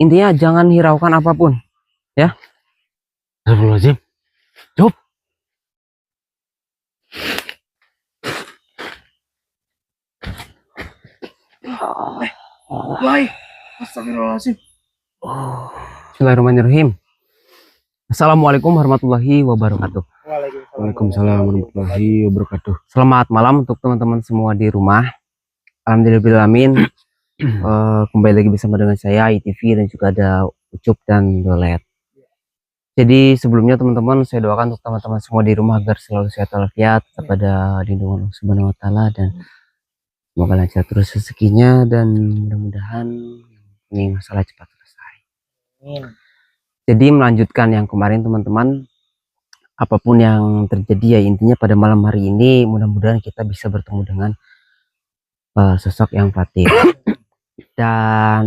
Intinya jangan hiraukan apapun, ya. Astagfirullahaladzim. Cup. Why? Astagfirullahaladzim. Bismillahirrahmanirrahim. Assalamualaikum warahmatullahi wabarakatuh. Waalaikumsalam warahmatullahi wabarakatuh. Selamat malam untuk teman-teman semua di rumah. Alhamdulillahirrahmanirrahim. Kembali lagi bersama dengan saya ITV dan juga ada Ucup dan Dolet. Jadi sebelumnya teman-teman, saya doakan untuk teman-teman semua di rumah agar selalu sehat walafiat, tetap ada lindungan Allah Subhanahu wa taala, dan semoga lancar terus rezekinya, dan mudah-mudahan ini masalah cepat selesai. Jadi melanjutkan yang kemarin teman-teman, apapun yang terjadi ya intinya pada malam hari ini mudah-mudahan kita bisa bertemu dengan sosok yang fatir. Dan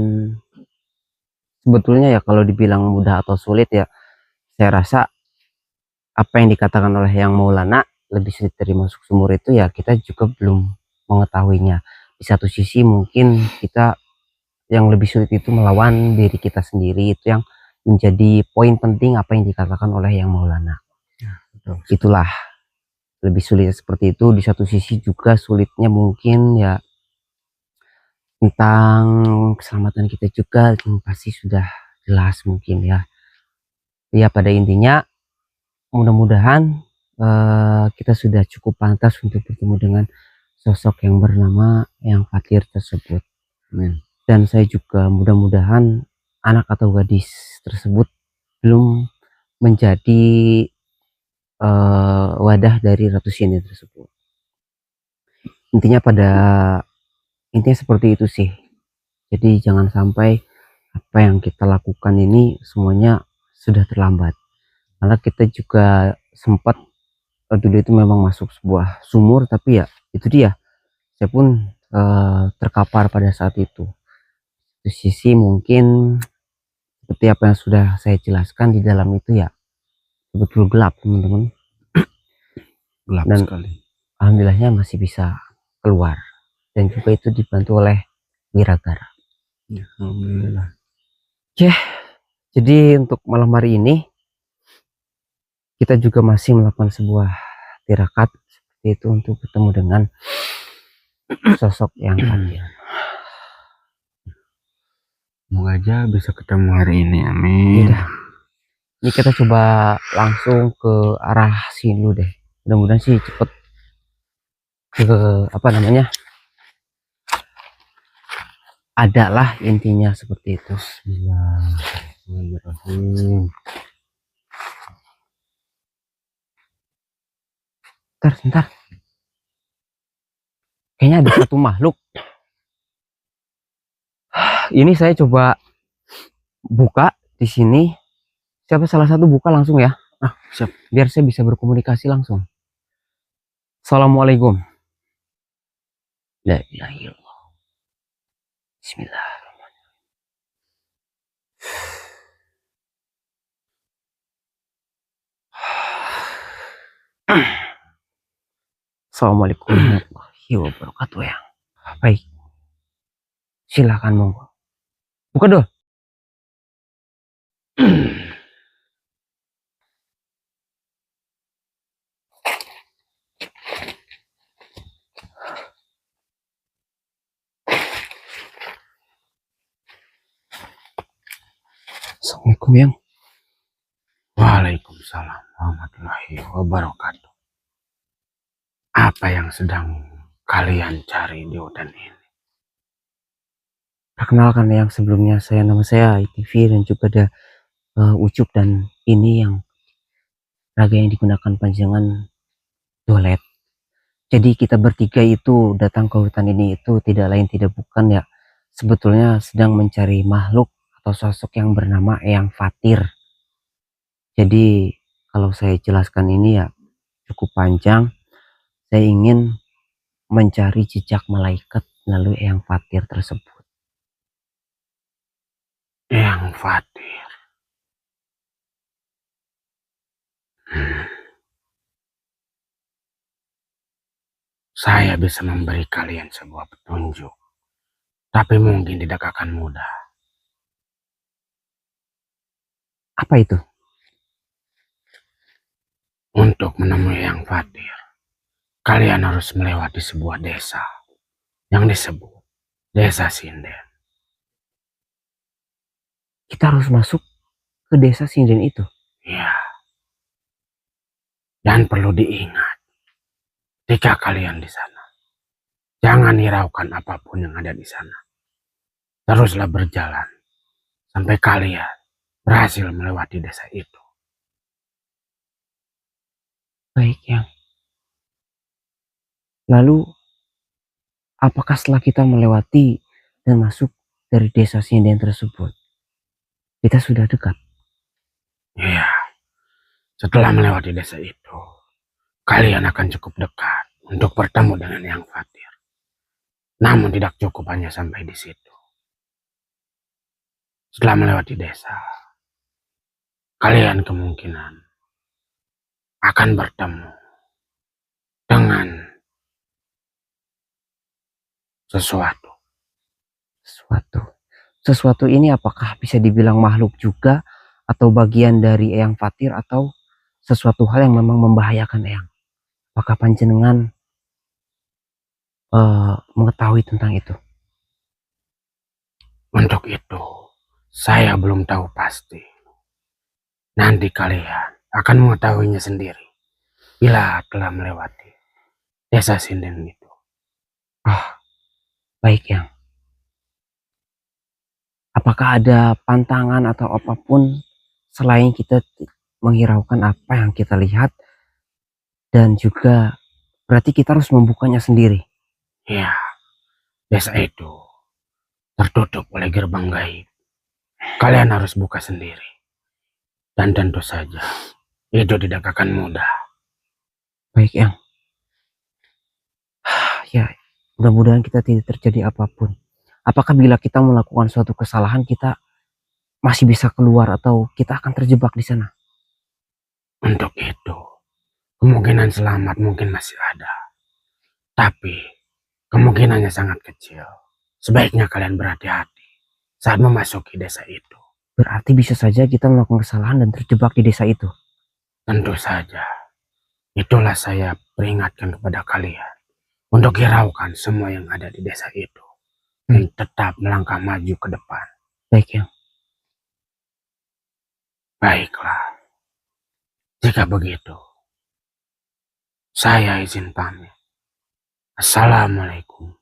sebetulnya ya kalau dibilang mudah atau sulit ya, saya rasa apa yang dikatakan oleh Yang Maulana lebih sulit dari masuk sumur itu ya kita juga belum mengetahuinya. Di satu sisi mungkin kita yang lebih sulit itu melawan diri kita sendiri, itu yang menjadi poin penting apa yang dikatakan oleh Yang Maulana. Itulah lebih sulit seperti itu. Di satu sisi juga sulitnya mungkin ya tentang keselamatan kita juga, pasti sudah jelas mungkin ya. Ya pada intinya mudah-mudahan kita sudah cukup pantas untuk bertemu dengan sosok yang bernama Yang Fatir tersebut. Dan saya juga mudah-mudahan anak atau gadis tersebut belum menjadi wadah dari Ratu Sini tersebut. Intinya seperti itu sih. Jadi jangan sampai apa yang kita lakukan ini semuanya sudah terlambat, karena kita juga sempat dulu itu memang masuk sebuah sumur, tapi ya itu dia, saya pun terkapar pada saat itu. Di sisi mungkin seperti apa yang sudah saya jelaskan, di dalam itu ya betul gelap teman-teman, Gelap dan sekali. alhamdulillahnya masih bisa keluar, dan juga itu dibantu oleh Wiragara. Ya, alhamdulillah. Oke, jadi untuk malam hari ini kita juga masih melakukan sebuah tirakat seperti itu untuk bertemu dengan sosok Yang Fatir. Semoga aja bisa ketemu hari ini, amin. Yaudah, ini kita coba langsung ke arah sini dulu deh. Mudah-mudahan sih cepet ke apa namanya, adalah intinya seperti itu. Bismillahirrahmanirrahim. Sebentar. Kayaknya ada satu makhluk. Ini saya coba buka di sini. Siapa salah satu buka langsung ya? Siap. Biar saya bisa berkomunikasi langsung. Assalamualaikum. La ilaha illallah. Bismillah. Assalamualaikum warahmatullahi wabarakatuh ya. Baik. Silakan monggo. Buka dulu. Assalamualaikum Yang. Waalaikumsalam warahmatullahi wabarakatuh. Apa yang sedang kalian cari di hutan ini? Perkenalkan Yang, sebelumnya nama saya ITV dan juga ada Ucup, dan ini yang raga yang digunakan panjangan Dolet. Jadi kita bertiga itu datang ke hutan ini itu tidak lain tidak bukan ya, sebetulnya sedang mencari makhluk atau sosok yang bernama Yang Fatir. Jadi kalau saya jelaskan ini ya cukup panjang. Saya ingin mencari jejak malaikat melalui Yang Fatir tersebut. Yang Fatir. Saya bisa memberi kalian sebuah petunjuk, tapi mungkin tidak akan mudah. Apa itu? Untuk menemui Yang Fatir, kalian harus melewati sebuah desa yang disebut Desa Sinden. Kita harus masuk ke desa Sinden itu. Ya, dan perlu diingat, jika kalian di sana, jangan hiraukan apapun yang ada di sana. Teruslah berjalan sampai kalian berhasil melewati desa itu. Baik, Yang. Lalu, apakah setelah kita melewati dan masuk dari desa Sinden tersebut, kita sudah dekat? Iya, setelah melewati desa itu, kalian akan cukup dekat untuk bertemu dengan Yang Fatir. Namun tidak cukup hanya sampai di situ. Setelah melewati desa, kalian kemungkinan akan bertemu dengan sesuatu. Sesuatu ini apakah bisa dibilang makhluk juga, atau bagian dari Eyang Fatir, atau sesuatu hal yang memang membahayakan Eyang? Apakah panjenengan mengetahui tentang itu? Untuk itu, saya belum tahu pasti. Nanti kalian akan mengetahuinya sendiri bila telah melewati desa Sinden itu. Baik, Yang. Apakah ada pantangan atau apapun selain kita menghiraukan apa yang kita lihat, dan juga berarti kita harus membukanya sendiri? Ya, desa itu tertutup oleh gerbang gaib. Kalian harus buka sendiri. Dan tentu saja, itu tidak akan mudah. Baik, Yang. Ya, mudah-mudahan kita tidak terjadi apapun. Apakah bila kita melakukan suatu kesalahan, kita masih bisa keluar atau kita akan terjebak di sana? Untuk itu, kemungkinan selamat mungkin masih ada. Tapi, kemungkinannya sangat kecil. Sebaiknya kalian berhati-hati saat memasuki desa itu. Berarti bisa saja kita melakukan kesalahan dan terjebak di desa itu. Tentu saja. Itulah saya peringatkan kepada kalian untuk hiraukan semua yang ada di desa itu dan tetap melangkah maju ke depan. Baik, Yang. Baiklah. Jika begitu, saya izin pamit. Assalamualaikum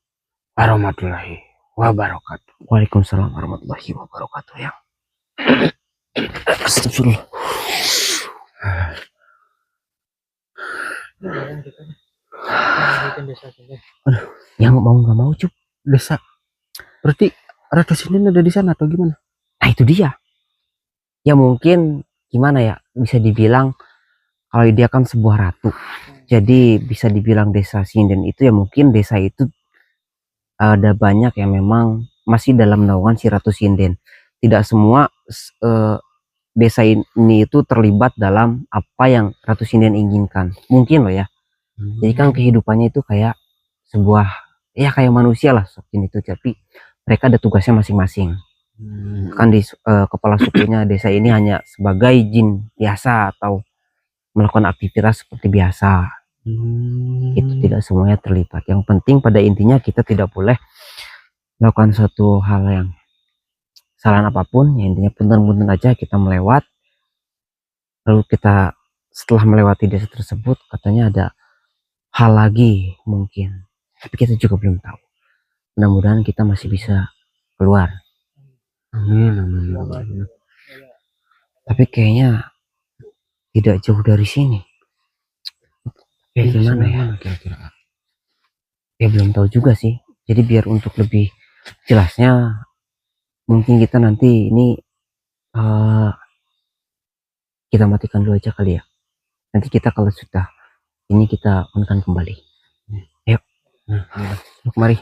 warahmatullahi wabarakatuh. Waalaikumsalam warahmatullahi wabarakatuh, Yang. Astagfirullah. Yang mau nggak mau, Cuk. Desa. Berarti Ratu Sinden ada di sana atau gimana? Nah, itu dia. Ya mungkin gimana ya, bisa dibilang kalau dia kan sebuah ratu. Jadi bisa dibilang desa Sinden itu ya mungkin desa itu ada banyak yang memang masih dalam naungan si Ratu Sinden. Tidak semua desa ini itu terlibat dalam apa yang Ratu Sinden inginkan. Mungkin loh ya. Jadi kan kehidupannya itu kayak sebuah, ya kayak manusia lah seperti itu. Tapi mereka ada tugasnya masing-masing. Kan di kepala sukunya desa ini hanya sebagai jin biasa atau melakukan aktivitas seperti biasa. Itu tidak semuanya terlibat. Yang penting pada intinya kita tidak boleh melakukan suatu hal yang kesalahan apapun. Ya intinya punten-punten aja kita melewat. Lalu kita setelah melewati desa tersebut katanya ada hal lagi mungkin, tapi kita juga belum tahu. Mudah-mudahan kita masih bisa keluar. Amin, amin, amin. Tapi kayaknya tidak jauh dari sini. Gimana ya? Kira-kira? Ya belum tahu juga sih. Jadi biar untuk lebih jelasnya, mungkin kita nanti ini kita matikan dulu aja kali ya. Nanti kita kalau sudah ini kita on-kan kembali. Ayo. Yuk, mari.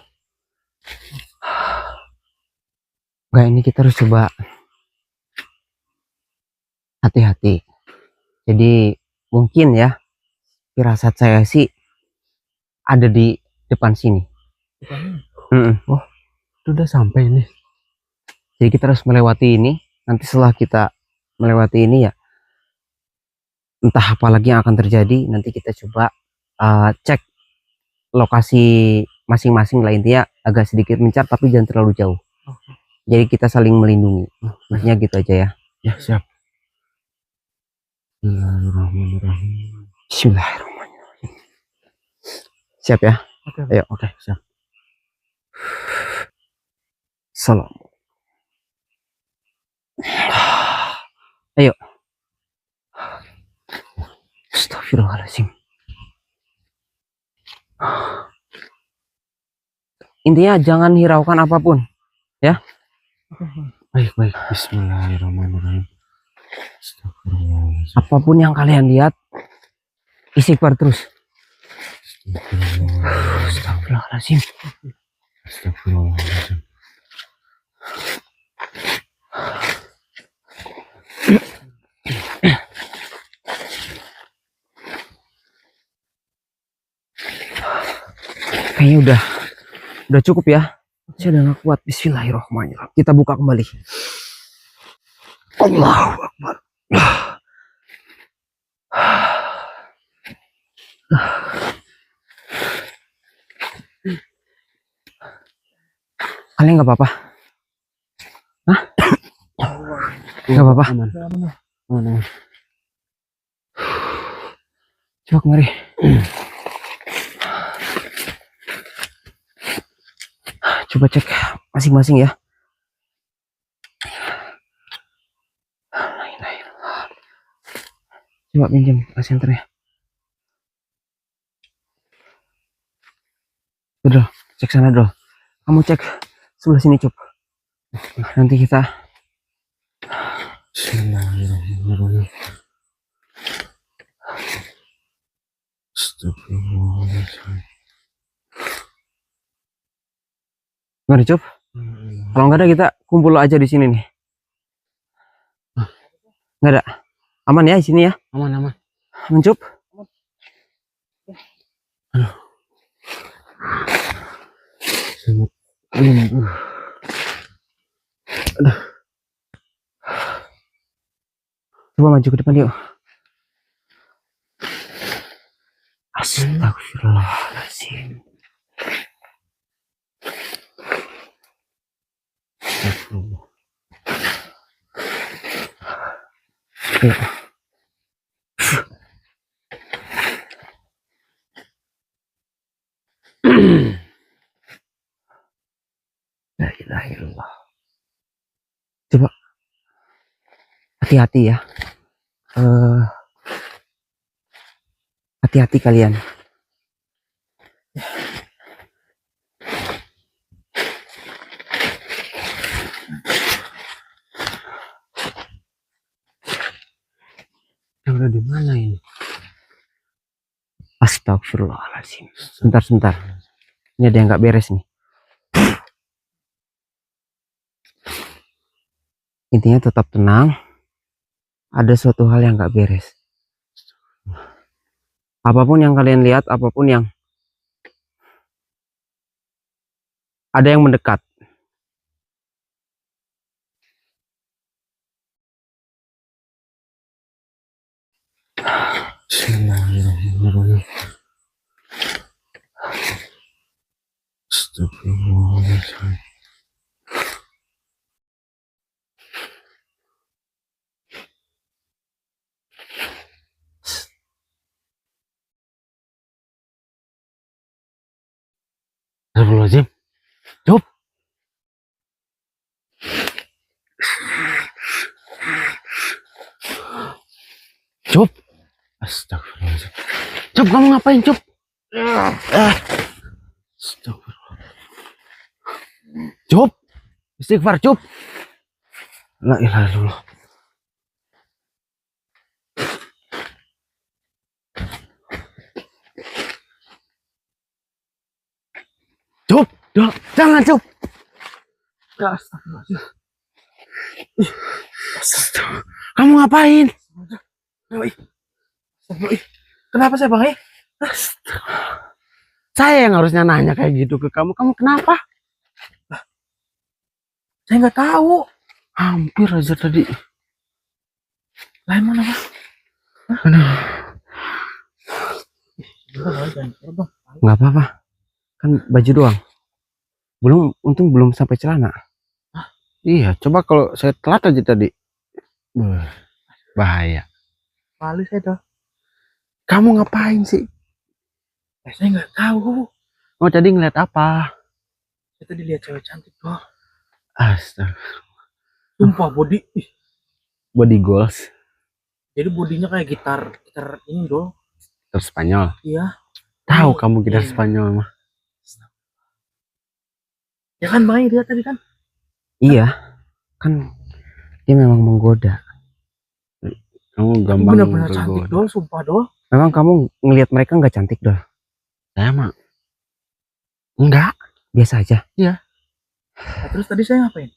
Enggak, ini kita harus coba hati-hati. Jadi mungkin ya, firasat saya sih ada di depan sini. Oh, sudah sampai nih. Jadi kita harus melewati ini. Nanti setelah kita melewati ini ya, entah apa lagi yang akan terjadi. Nanti kita coba cek lokasi masing-masing lah, intinya agak sedikit mencar tapi jangan terlalu jauh. Jadi kita saling melindungi. Maksudnya gitu aja ya. Ya, siap. Bismillahirrahmanirrahim. Bismillahirrahmanirrahim. Siap ya? Oke, Ayo. oke, siap. Salam. Ayo. Astagfirullahaladzim. Intinya jangan hiraukan apapun ya. Baik, baik. Bismillahirrahmanirrahim. Astagfirullahaladzim. Apapun yang kalian lihat, istighfar terus. Astagfirullahaladzim. Astagfirullahaladzim. Kayaknya udah cukup ya. Saya udah gak kuat. Bismillahirrahmanirrahim. Kita buka kembali. Allahu Akbar. Kalian nggak apa-apa? Hah? Nggak apa-apa? Aman. Aman. Coba kemari. Coba cek masing-masing ya. Coba pinjam senternya. Udah, cek sana dulu. Kamu cek sebelah sini, Cup. Nanti kita. Bismillahirrahmanirrahim. Astagfirullahaladzim. Gimana, Cup? Kalau nggak ada kita kumpul aja di sini nih. Nggak ada. Aman ya di sini ya? Aman, aman. Aman, Cup? Aduh. Sangat aduh. Coba maju ke depan yuk. Astagfirullahaladzim. Astagfirullah. Yuk. La ilaha illallah. Coba hati-hati ya. Hati-hati kalian. Yang udah di mana ini? Astagfirullahaladzim. Sebentar. Ini ada yang nggak beres nih. Intinya tetap tenang. Ada suatu hal yang nggak beres. Apapun yang kalian lihat, apapun yang ada yang mendekat. Bismillahirrahmanirrahim. Astagfirullahaladzim. Astagfirullahaladzim. Cup. Cup. Astagfirullahaladzim. Cup, kamu ngapain, Cup? Astagfirullah. Cup. Istighfar, Cup. La ilaha illallah. Cup, jangan, Cup. Astagfirullahaladzim. Kamu ngapain? Kenapa saya Bang? Saya yang harusnya nanya kayak gitu ke kamu. Kamu kenapa? Saya nggak tahu. Hampir aja tadi. Lain mana Pak? Aduh, Nggak apa-apa, kan baju doang. Untung belum sampai celana. iya, coba kalau saya telat aja tadi. Beuh, bahaya. Malu saya dah. Kamu ngapain sih? Saya nggak tahu. Oh, tadi ngeliat apa? Saya tadi lihat cewek cantik doh. Astaga, Sumpah body. body goals. Jadi bodinya kayak gitar ini doh. Terus Spanyol. Iya. Tahu kamu gitar Iya. Spanyol mah. Ya kan Bang, lihat tadi kan. Iya, kan dia memang menggoda. Kamu Tapi gampang benar-benar cantik tergoda. doh, sumpah doh. Memang kamu ngelihat mereka nggak cantik dah. Saya mah enggak. Biasa aja. Nah, terus tadi saya ngapain?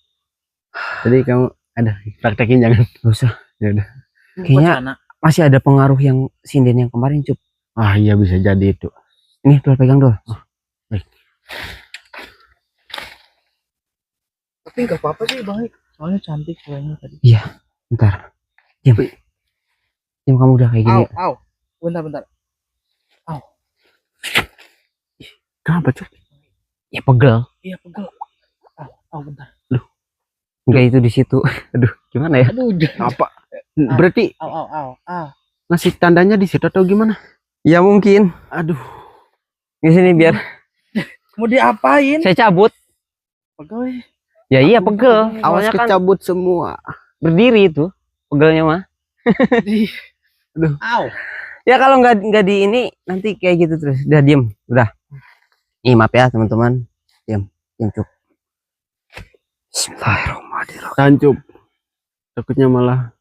Tadi kamu ada praktekin jangan. Gak usah. Ya udah. Buka Kayaknya celana. masih ada pengaruh yang sinden yang kemarin, Cup. Ah iya bisa jadi itu. Nih, Dol, pegang Dol. Tapi nggak apa-apa sih Bang. Soalnya cantik ceweknya tadi. Iya, bentar. Diam. Diam, kamu udah kayak gini. Au. Bentar. Kenapa Cuk? Ya pegel. Iya, pegel. Au, bentar. Enggak itu di situ. Aduh, gimana ya? Aduh, Apa? Berarti au. ngasih tandanya di situ atau gimana? Ya mungkin. Aduh. Di sini biar Mau diapain? saya cabut. Pegel. Ya iya pegel. Awas Awalnya kan kecabut semua. berdiri itu pegelnya mah. Aduh. Au. Ya kalau nggak di ini nanti kayak gitu terus. Udah diem, udah. Ih, maaf ya teman-teman. Diam, Cuk. Bismillahirrahmanirrahim. Tancup. Takutnya malah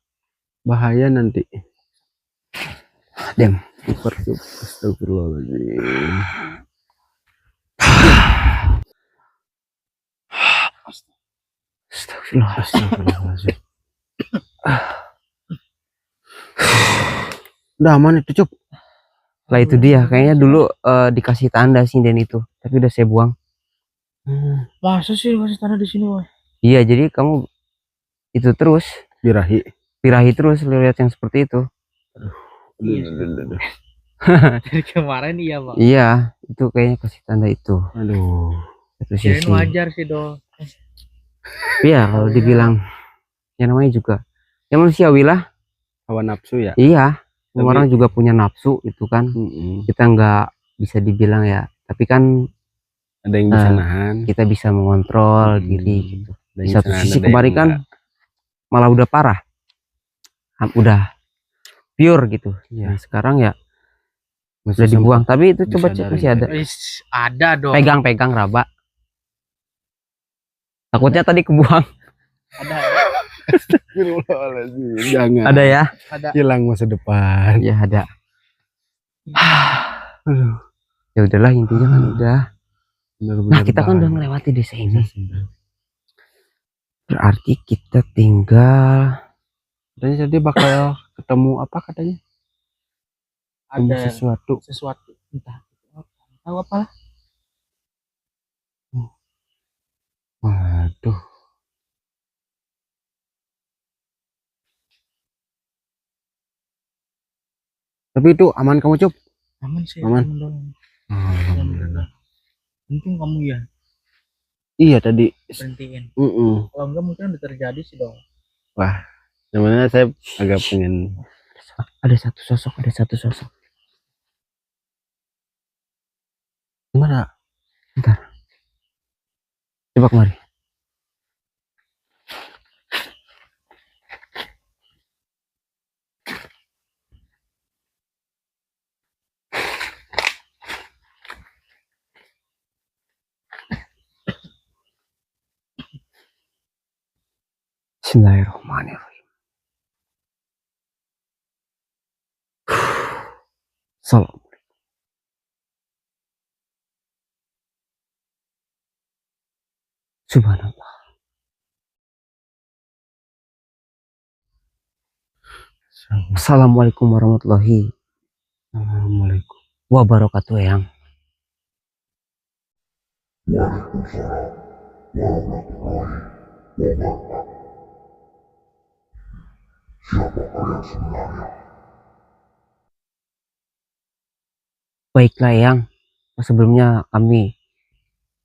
bahaya nanti. Diam. Super Cuk. Astagfirullahaladzim. Astagfirullah. Astagfirullahaladzim. Udah aman itu Cuk. Lah itu dia, kayaknya dulu dikasih tanda sinden itu, tapi udah saya buang. Masa sih masih tanah di sini, Woy? Iya, jadi kamu itu terus Birahi terus lihat yang seperti itu. Aduh. Dari kemarin iya, Bang. Iya, itu kayaknya kasih tanda itu. Aduh. Satu Kirain sisi. wajar sih, Do. Iya, kalau dibilang ya namanya juga ya manusiawi lah. Hawa nafsu ya. Iya, semua Tapi- orang juga punya nafsu itu kan. Kita nggak bisa dibilang ya, tapi kan Ada yang bisa nahan. kita bisa mengontrol diri gitu. Ada Di yang satu bisa nahan, sisi ada yang kemarin kan enggak. malah udah parah, udah pure gitu. Iya. Nah, sekarang ya Masih udah dibuang, tapi itu coba cek disadarin masih ada. Ada dong. Pegang raba. Takutnya tadi kebuang. Ada. Astagfirullahaladzim. Jangan. Ada ya? Ada. Hilang masa depan. Ya ada. Aduh. Ya udahlah intinya kan udah. Benar-benar Nah kita kan udah bahaya. melewati desa ini. Berarti kita tinggal. Katanya tadi bakal ketemu apa katanya? Ketemu Ada sesuatu. entah tahu apa lah. Waduh. Tapi itu aman kamu Cup? Aman sih. Aman. Dong. Alhamdulillah. Mungkin kamu ya Iya tadi. berhentiin. Mm-mm. Kalau enggak mungkin udah terjadi sih, dong. Wah, sebenarnya saya agak pengen. Ada satu sosok. Gimana? Bentar. Coba kemari. Bismillahirrahmanirrahim. Salam. Subhanallah. Assalamualaikum warahmatullahi Assalamualaikum. wabarakatuh yang. Baiklah Eyang, sebelumnya kami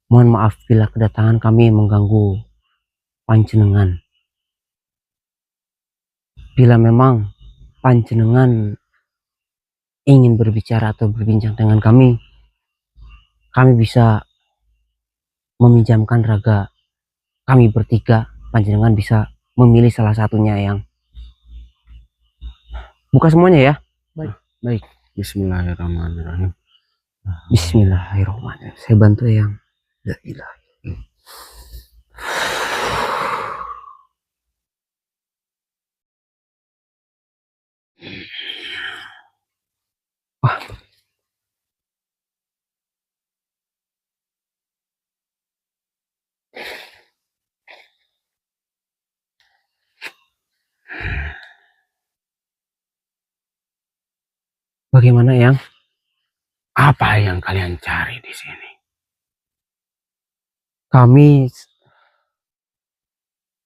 mohon maaf bila kedatangan kami mengganggu panjenengan. Bila memang panjenengan ingin berbicara atau berbincang dengan kami bisa meminjamkan raga kami bertiga. Panjenengan bisa memilih salah satunya yang buka semuanya ya. Baik. Bismillahirrahmanirrahim. Bismillahirrahmanirrahim. Saya bantu yang la ilaha. Wah, bagaimana yang Apa yang kalian cari di sini? kami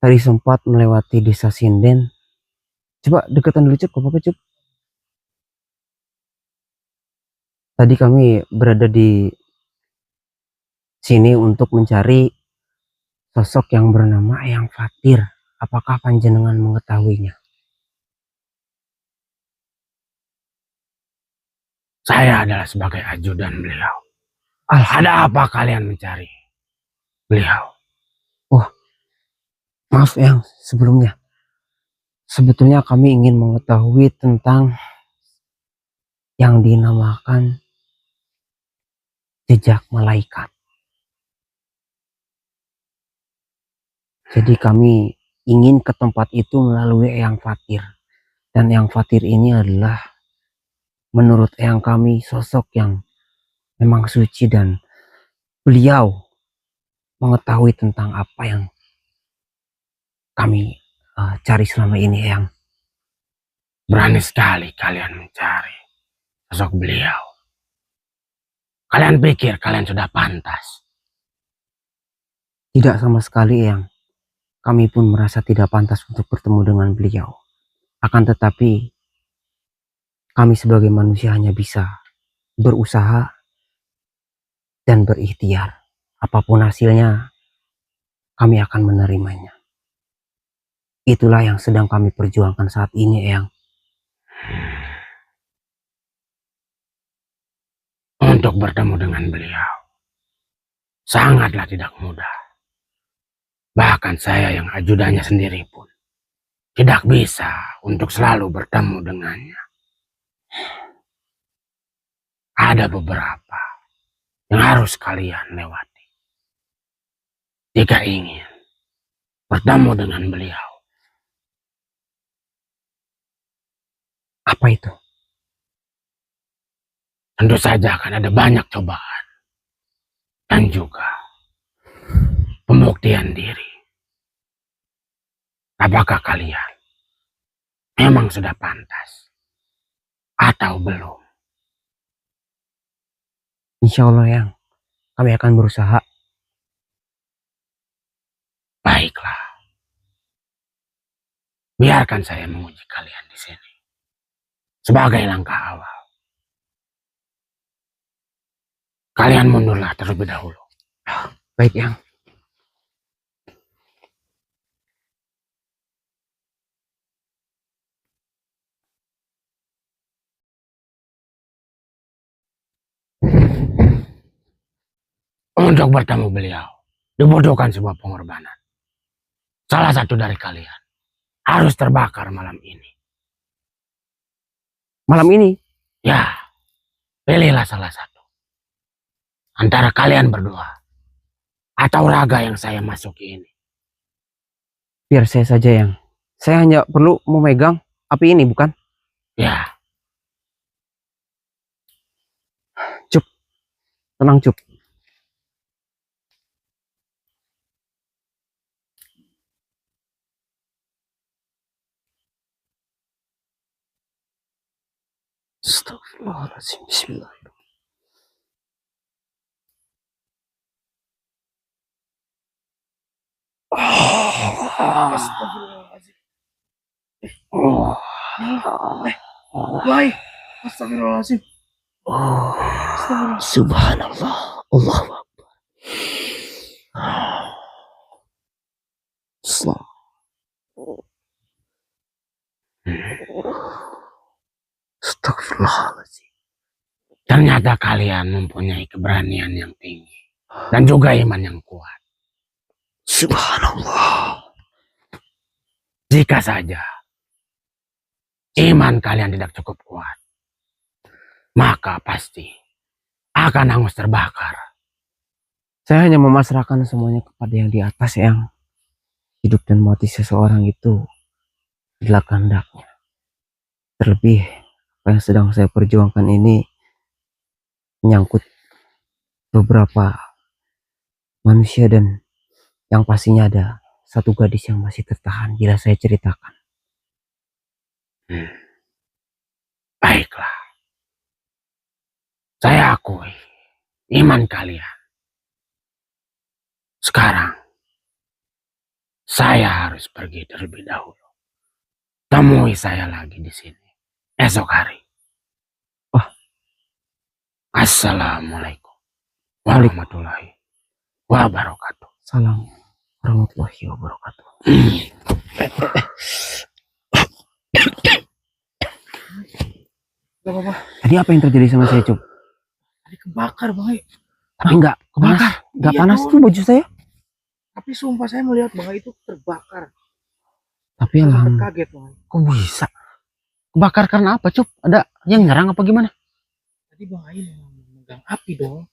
tadi sempat melewati desa Sinden. Coba dekatan dulu Cuk, apa Cuk? Tadi kami berada di sini untuk mencari sosok yang bernama Eyang Fatir. Apakah panjenengan mengetahuinya? Saya adalah sebagai ajudan beliau. Ada Ada apa kalian mencari beliau? maaf Eyang, sebelumnya. Sebetulnya kami ingin mengetahui tentang yang dinamakan jejak malaikat. Jadi kami ingin ke tempat itu melalui Eyang Fatir. Dan Eyang Fatir ini adalah menurut Eyang kami sosok yang memang suci dan beliau mengetahui tentang apa yang kami cari selama ini Eyang. Berani sekali kalian mencari sosok beliau. Kalian pikir kalian sudah pantas? Tidak sama sekali Eyang. Kami pun merasa tidak pantas untuk bertemu dengan beliau. Akan tetapi kami sebagai manusia hanya bisa berusaha dan berikhtiar. Apapun hasilnya, kami akan menerimanya. Itulah yang sedang kami perjuangkan saat ini, Eyang. Untuk bertemu dengan beliau sangatlah tidak mudah. Bahkan saya yang ajudannya sendiri pun tidak bisa untuk selalu bertemu dengannya. Ada beberapa yang harus kalian lewati jika ingin bertemu dengan beliau. Apa itu? Tentu saja akan ada banyak cobaan dan juga pembuktian diri. Apakah kalian memang sudah pantas atau belum? Insya Allah, Eyang. Kami akan berusaha. Baiklah. Biarkan saya menguji kalian di sini sebagai langkah awal. Kalian mundurlah terlebih dahulu. Baik, Eyang. Untuk bertemu beliau dibutuhkan sebuah pengorbanan. Salah satu dari kalian harus terbakar malam ini. Malam ini? Ya, pilihlah salah satu antara kalian berdua atau raga yang saya masuki ini. Biar saya saja, Eyang. Saya hanya perlu memegang api ini, bukan? Ya, Cup. Tenang, Cup. Astagfirullahaladzim. Bismillahirrahmanirrahim. Oh. Wahai, astagfirullahaladzim. Astagfirullah. Subhanallah. Allahu Akbar. Astagfirullahaladzim. Ternyata kalian mempunyai keberanian yang tinggi dan juga iman yang kuat. Subhanallah. Jika saja iman kalian tidak cukup kuat, maka pasti akan hangus terbakar. Saya hanya memasrahkan semuanya kepada yang di atas, yang hidup dan mati seseorang itu adalah kehendaknya. Terlebih apa yang sedang saya perjuangkan ini menyangkut beberapa manusia, dan yang pastinya ada satu gadis yang masih tertahan bila saya ceritakan. Baiklah, saya akui iman kalian. Sekarang saya harus pergi terlebih dahulu. Temui saya lagi di sini esok hari. Wah. Assalamualaikum warahmatullahi wabarakatuh. Salam warahmatullahi wabarakatuh. Gak apa-apa. Tadi apa yang terjadi sama saya, Cuk? Tadi kebakar, Bang. Tapi enggak kebakar, enggak Iya, panas dong. tuh baju saya. Tapi sumpah saya melihat Bang itu terbakar. Tapi Saya sempat alhamdulillah, kaget, Bang. kok bisa? Kebakar karena apa, Cuk? Ada yang nyerang apa gimana? Tadi Bang Ain memang memegang api dong.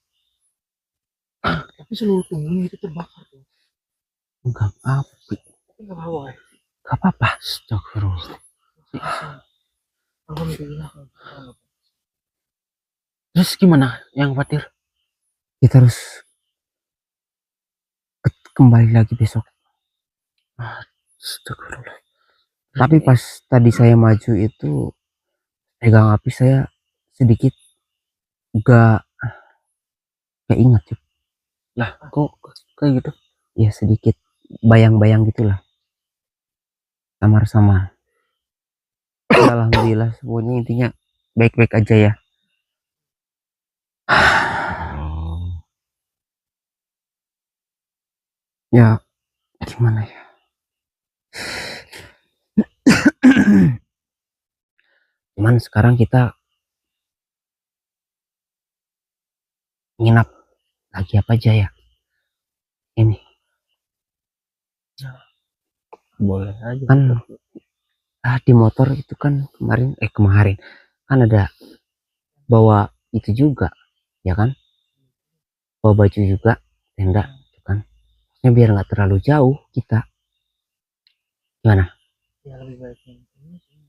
Tapi seluruh tubuhnya itu terbakar tuh. Enggak api. Tapi gak apa-apa. Gak apa-apa. Astagfirullah. Alhamdulillah. Terus gimana yang khawatir? Kita harus kembali lagi besok. Astagfirullah. Tapi pas tadi saya maju itu pegang api, saya sedikit gak ingat, Cuk. Lah, kok kayak gitu? Ya sedikit bayang-bayang gitulah. Samar-samar. Alhamdulillah semuanya intinya baik-baik aja ya. Ya gimana ya? Cuman sekarang kita nginap lagi apa aja ya? Ini Boleh aja. kan di motor itu kan kemarin kan ada bawa itu juga, ya kan? Bawa baju juga, tenda, itu kan? Maksudnya biar nggak terlalu jauh kita. Gimana? Ya lebih baik ini sih.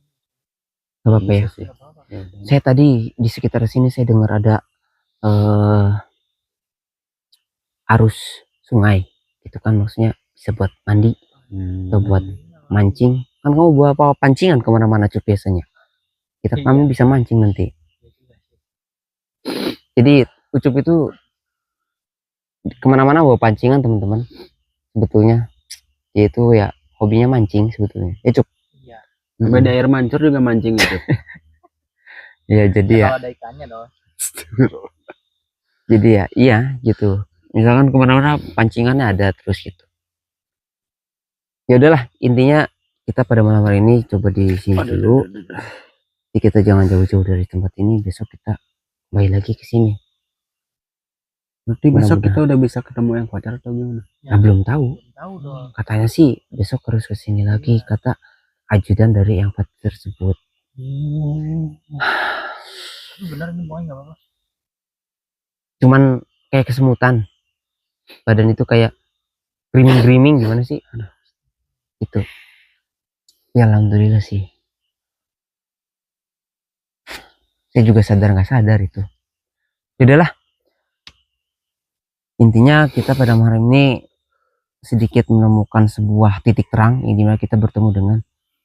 Gak apa-apa ya? Gak apa-apa. Saya tadi di sekitar sini saya dengar ada arus sungai, itu kan maksudnya bisa buat mandi atau buat mancing. Kan kamu bawa pancingan kemana-mana, Cuk, biasanya. Kami bisa mancing nanti. Jadi Ucup itu kemana-mana bawa pancingan, teman-teman. Sebetulnya dia itu ya hobinya mancing sebetulnya. Cuk. Iya. Beda air mancur juga mancing itu. Ya jadi ya. Kalau ada ikannya dong. Jadi ya iya gitu. Misalkan kemana-mana pancingannya ada terus gitu. Ya udahlah, intinya kita pada malam hari ini coba di sini dulu. Jadi kita jangan jauh-jauh dari tempat ini. Besok kita kembali lagi ke sini. Berarti besok kita udah bisa ketemu yang pacar atau gimana? Nah, belum tahu. Tahu dong. Katanya sih besok harus ke sini lagi, kata ajudan dari yang pacar tersebut. Tapi benar ini Bang, nggak apa-apa. Cuman kayak kesemutan. Badan itu kayak griming gimana sih? Aduh. Itu. Ya alhamdulillah sih. Saya juga sadar nggak sadar itu. Udahlah. Intinya kita pada malam ini sedikit menemukan sebuah titik terang yang dimana kita bertemu dengan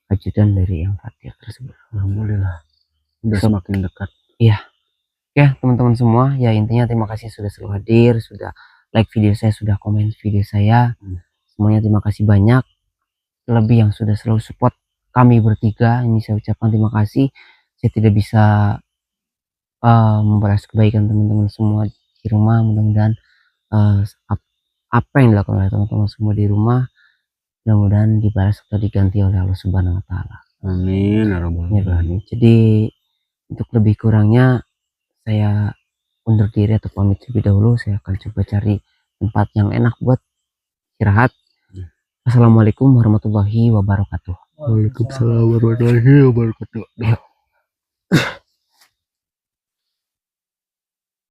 ajudan dari yang Fatir tersebut. Alhamdulillah. Udah semakin dekat. Iya. Ya teman-teman semua, ya intinya terima kasih sudah selalu hadir, sudah like video saya, sudah komen video saya. Semuanya terima kasih banyak. Lebih yang sudah selalu support kami bertiga ini saya ucapkan terima kasih. Saya tidak bisa membalas kebaikan teman-teman semua di rumah. Mudah-mudahan apa yang dilakukan oleh teman-teman semua di rumah mudah-mudahan dibalas atau diganti oleh Allah Subhanahu wa taala. Amin ya rabbal Ya, alamin. jadi untuk lebih kurangnya saya undur diri atau pamit terlebih dahulu. Saya akan coba cari tempat yang enak buat istirahat. Assalamualaikum warahmatullahi wabarakatuh. Waalaikumsalam warahmatullahi wabarakatuh.